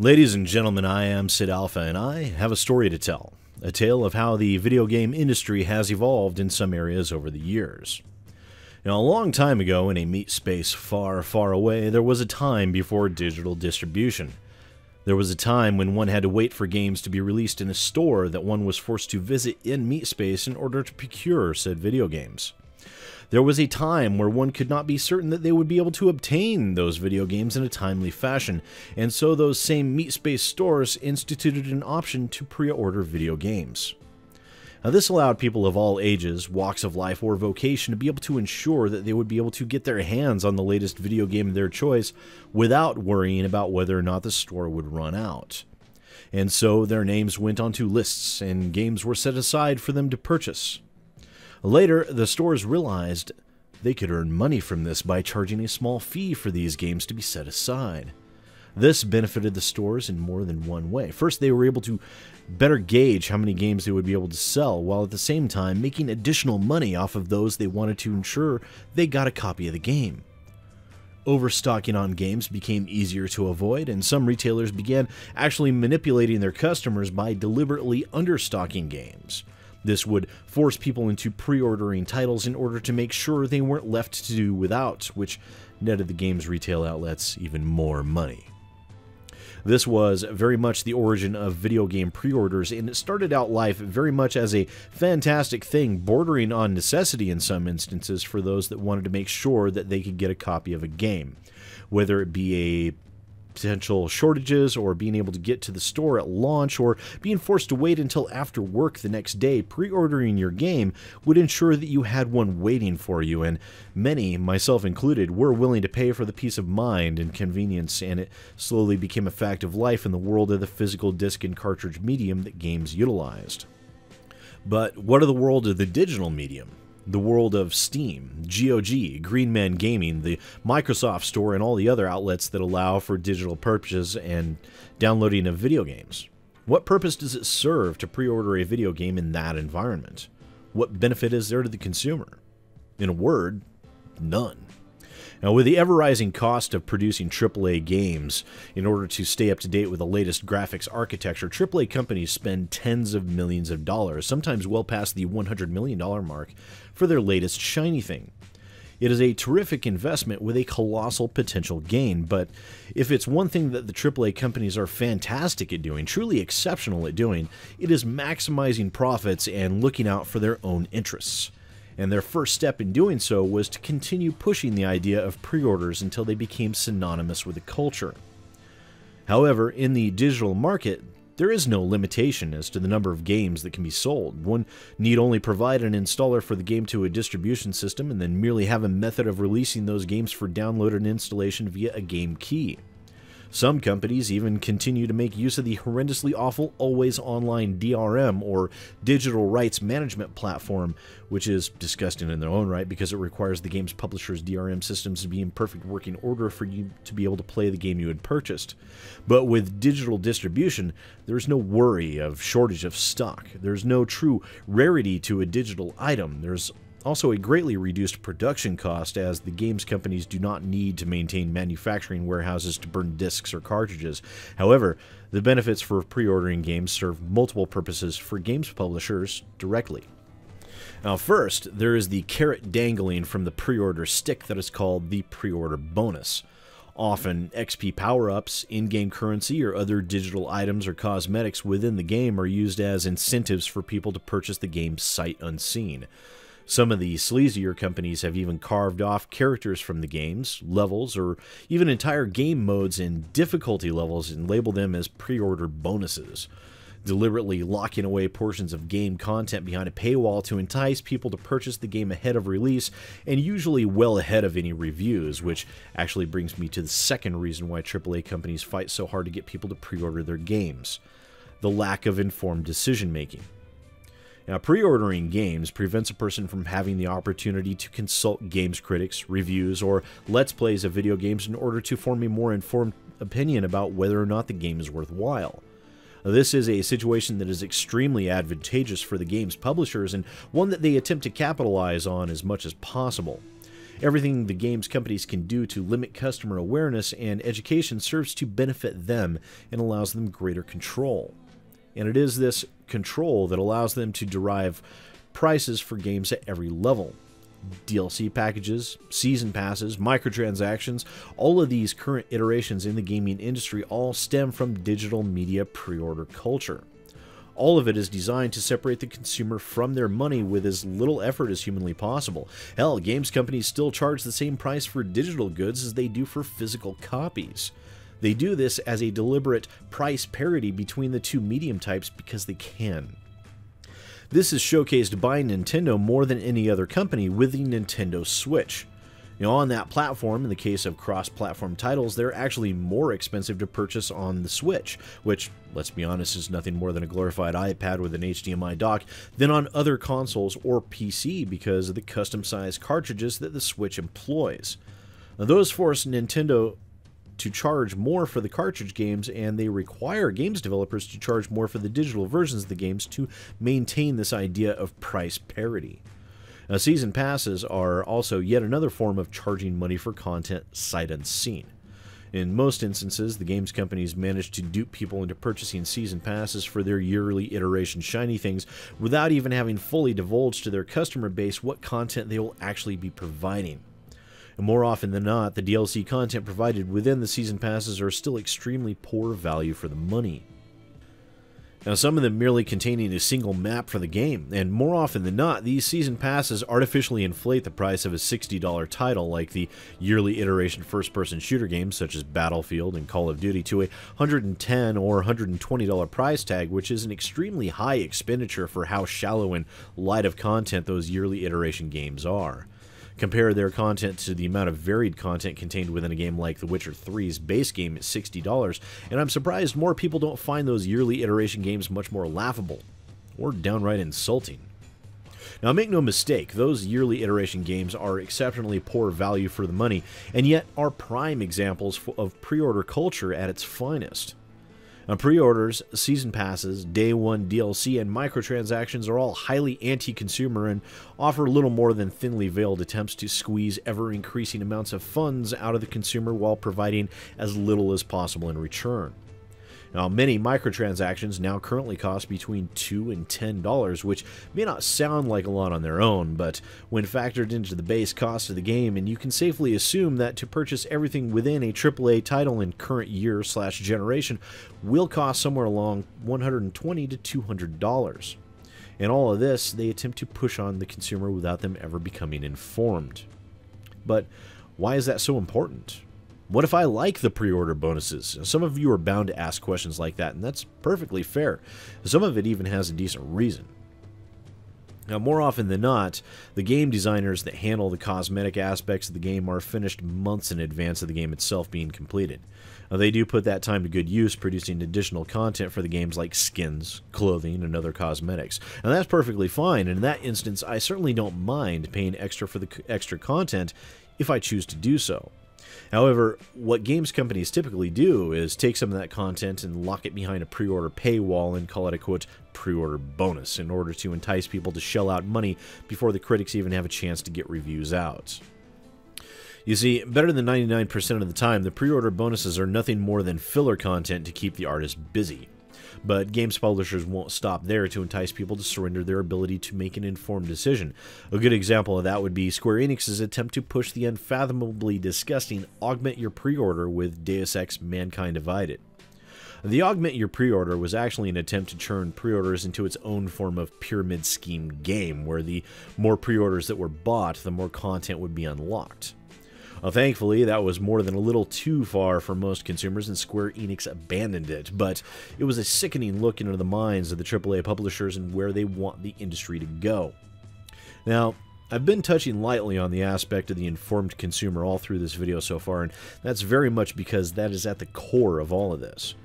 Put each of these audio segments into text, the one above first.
Ladies and gentlemen, I am SidAlpha, and I have a story to tell. A tale of how the video game industry has evolved in some areas over the years. Now, a long time ago, in a meat space far, far away, there was a time before digital distribution. There was a time when one had to wait for games to be released in a store that one was forced to visit in meat space in order to procure said video games. There was a time where one could not be certain that they would be able to obtain those video games in a timely fashion, and so those same meat space stores instituted an option to pre-order video games. Now, this allowed people of all ages, walks of life, or vocation to be able to ensure that they would be able to get their hands on the latest video game of their choice without worrying about whether or not the store would run out. And so their names went onto lists, and games were set aside for them to purchase. Later, the stores realized they could earn money from this by charging a small fee for these games to be set aside. This benefited the stores in more than one way. First, they were able to better gauge how many games they would be able to sell, while at the same time making additional money off of those they wanted to ensure they got a copy of the game. Overstocking on games became easier to avoid, and some retailers began actually manipulating their customers by deliberately understocking games. This would force people into pre-ordering titles in order to make sure they weren't left to do without, which netted the game's retail outlets even more money. This was very much the origin of video game pre-orders, and it started out life very much as a fantastic thing, bordering on necessity in some instances for those that wanted to make sure that they could get a copy of a game. Whether it be a potential shortages, or being able to get to the store at launch, or being forced to wait until after work the next day, pre-ordering your game would ensure that you had one waiting for you, and many, myself included, were willing to pay for the peace of mind and convenience, and it slowly became a fact of life in the world of the physical disc and cartridge medium that games utilized. But what of the world of the digital medium? The world of Steam, GOG, Green Man Gaming, the Microsoft Store, and all the other outlets that allow for digital purchases and downloading of video games. What purpose does it serve to pre-order a video game in that environment? What benefit is there to the consumer? In a word, none. Now, with the ever-rising cost of producing AAA games, in order to stay up to date with the latest graphics architecture, AAA companies spend tens of millions of dollars, sometimes well past the $100 million mark, for their latest shiny thing. It is a terrific investment with a colossal potential gain, but if it's one thing that the AAA companies are fantastic at doing, truly exceptional at doing, it is maximizing profits and looking out for their own interests. And their first step in doing so was to continue pushing the idea of pre-orders until they became synonymous with the culture. However, in the digital market, there is no limitation as to the number of games that can be sold. One need only provide an installer for the game to a distribution system and then merely have a method of releasing those games for download and installation via a game key. Some companies even continue to make use of the horrendously awful always online DRM, or digital rights management platform, which is disgusting in their own right because it requires the game's publisher's DRM systems to be in perfect working order for you to be able to play the game you had purchased. But with digital distribution, there's no worry of shortage of stock. There's no true rarity to a digital item. There's also a greatly reduced production cost, as the games companies do not need to maintain manufacturing warehouses to burn discs or cartridges. However, the benefits for pre-ordering games serve multiple purposes for games publishers directly. Now, first, there is the carrot dangling from the pre-order stick that is called the pre-order bonus. Often, XP power-ups, in-game currency, or other digital items or cosmetics within the game are used as incentives for people to purchase the game sight unseen. Some of the sleazier companies have even carved off characters from the games, levels, or even entire game modes and difficulty levels and labeled them as pre-order bonuses, deliberately locking away portions of game content behind a paywall to entice people to purchase the game ahead of release, and usually well ahead of any reviews, which actually brings me to the second reason why AAA companies fight so hard to get people to pre-order their games: the lack of informed decision-making. Now, pre-ordering games prevents a person from having the opportunity to consult games critics, reviews, or let's plays of video games in order to form a more informed opinion about whether or not the game is worthwhile. This is a situation that is extremely advantageous for the game's publishers, and one that they attempt to capitalize on as much as possible. Everything the games companies can do to limit customer awareness and education serves to benefit them and allows them greater control. And it is this control that allows them to derive prices for games at every level. DLC packages, season passes, microtransactions, all of these current iterations in the gaming industry all stem from digital media pre-order culture. All of it is designed to separate the consumer from their money with as little effort as humanly possible. Hell, games companies still charge the same price for digital goods as they do for physical copies. They do this as a deliberate price parity between the two medium types because they can. This is showcased by Nintendo more than any other company with the Nintendo Switch. On that platform, in the case of cross-platform titles, they're actually more expensive to purchase on the Switch, which, let's be honest, is nothing more than a glorified iPad with an HDMI dock, than on other consoles or PC because of the custom-sized cartridges that the Switch employs. Now, those force Nintendo to charge more for the cartridge games, and they require games developers to charge more for the digital versions of the games to maintain this idea of price parity. Now, season passes are also yet another form of charging money for content sight unseen. In most instances, the games companies manage to dupe people into purchasing season passes for their yearly iteration shiny things without even having fully divulged to their customer base what content they will actually be providing. And more often than not, the DLC content provided within the season passes are still extremely poor value for the money. Now, some of them merely containing a single map for the game, and more often than not, these season passes artificially inflate the price of a $60 title like the yearly iteration first-person shooter games such as Battlefield and Call of Duty to a $110 or $120 price tag, which is an extremely high expenditure for how shallow and light of content those yearly iteration games are. Compare their content to the amount of varied content contained within a game like The Witcher 3's base game at $60, and I'm surprised more people don't find those yearly iteration games much more laughable, or downright insulting. Now, make no mistake, those yearly iteration games are exceptionally poor value for the money, and yet are prime examples of pre-order culture at its finest. Now, pre-orders, season passes, day one DLC, and microtransactions are all highly anti-consumer and offer little more than thinly veiled attempts to squeeze ever-increasing amounts of funds out of the consumer while providing as little as possible in return. Now, many microtransactions now currently cost between $2 and $10, which may not sound like a lot on their own, but when factored into the base cost of the game, and you can safely assume that to purchase everything within a AAA title in current year/generation will cost somewhere along $120 to $200. And all of this, they attempt to push on the consumer without them ever becoming informed. But why is that so important? What if I like the pre-order bonuses? Some of you are bound to ask questions like that, and that's perfectly fair. Some of it even has a decent reason. Now, more often than not, the game designers that handle the cosmetic aspects of the game are finished months in advance of the game itself being completed. Now, they do put that time to good use producing additional content for the games like skins, clothing, and other cosmetics. And that's perfectly fine, and in that instance, I certainly don't mind paying extra for the extra content if I choose to do so. However, what games companies typically do is take some of that content and lock it behind a pre-order paywall and call it a, quote, pre-order bonus in order to entice people to shell out money before the critics even have a chance to get reviews out. You see, better than 99% of the time, the pre-order bonuses are nothing more than filler content to keep the artist busy. But games publishers won't stop there to entice people to surrender their ability to make an informed decision. A good example of that would be Square Enix's attempt to push the unfathomably disgusting Augment Your Pre-Order with Deus Ex Mankind Divided. The Augment Your Pre-Order was actually an attempt to turn pre-orders into its own form of pyramid scheme game, where the more pre-orders that were bought, the more content would be unlocked. Thankfully, that was more than a little too far for most consumers, and Square Enix abandoned it, but it was a sickening look into the minds of the AAA publishers and where they want the industry to go. Now, I've been touching lightly on the aspect of the informed consumer all through this video so far, and that's very much because that is at the core of all of this.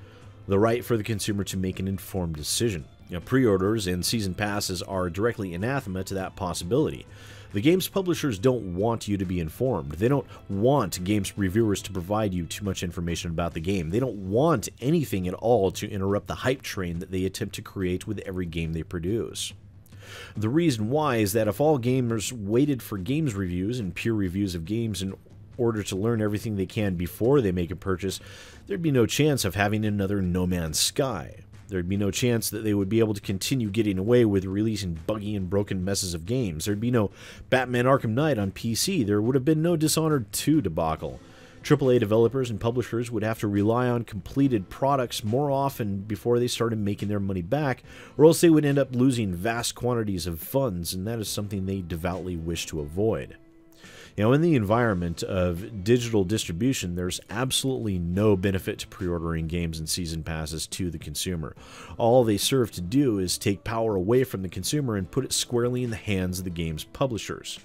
The right for the consumer to make an informed decision. Pre-orders and season passes are directly anathema to that possibility. The game's publishers don't want you to be informed. They don't want games reviewers to provide you too much information about the game. They don't want anything at all to interrupt the hype train that they attempt to create with every game they produce. The reason why is that if all gamers waited for games reviews and peer reviews of games in order to learn everything they can before they make a purchase, there'd be no chance of having another No Man's Sky. There'd be no chance that they would be able to continue getting away with releasing buggy and broken messes of games. There'd be no Batman Arkham Knight on PC. There would have been no Dishonored 2 debacle. AAA developers and publishers would have to rely on completed products more often before they started making their money back, or else they would end up losing vast quantities of funds, and that is something they devoutly wish to avoid. In the environment of digital distribution, there's absolutely no benefit to pre-ordering games and season passes to the consumer. All they serve to do is take power away from the consumer and put it squarely in the hands of the game's publishers.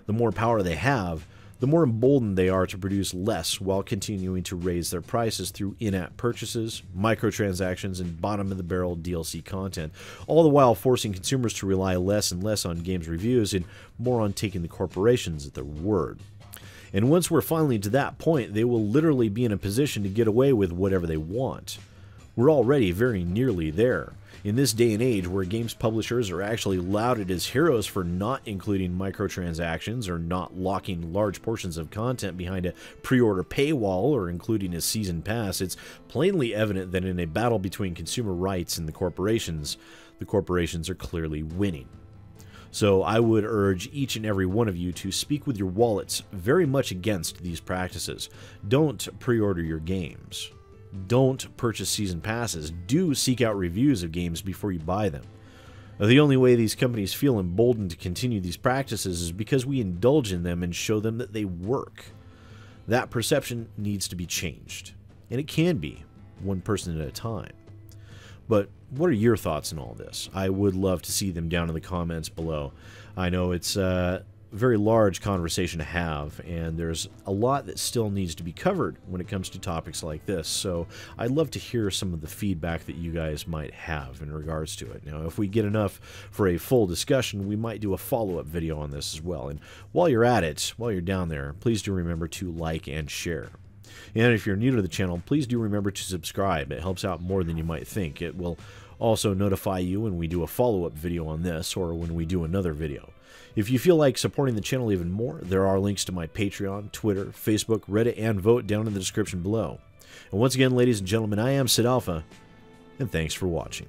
The more power they have, the more emboldened they are to produce less while continuing to raise their prices through in-app purchases, microtransactions, and bottom-of-the-barrel DLC content, all the while forcing consumers to rely less and less on games reviews and more on taking the corporations at their word. And once we're finally to that point, they will literally be in a position to get away with whatever they want. We're already very nearly there. In this day and age where games publishers are actually lauded as heroes for not including microtransactions or not locking large portions of content behind a pre-order paywall or including a season pass, it's plainly evident that in a battle between consumer rights and the corporations are clearly winning. So I would urge each and every one of you to speak with your wallets very much against these practices. Don't pre-order your games. Don't purchase season passes. Do seek out reviews of games before you buy them. The only way these companies feel emboldened to continue these practices is because we indulge in them and show them that they work. That perception needs to be changed, and it can be, one person at a time. But what are your thoughts on all this? I would love to see them down in the comments below. I know it's very large conversation to have, and there's a lot that still needs to be covered when it comes to topics like this, so I'd love to hear some of the feedback that you guys might have in regards to it. Now, if we get enough for a full discussion, we might do a follow-up video on this as well. And while you're at it, while you're down there, please do remember to like and share. And if you're new to the channel, please do remember to subscribe. It helps out more than you might think. It will also notify you when we do a follow-up video on this or when we do another video. If you feel like supporting the channel even more, there are links to my Patreon, Twitter, Facebook, Reddit, and Vote down in the description below. And once again, ladies and gentlemen, I am SidAlpha, and thanks for watching.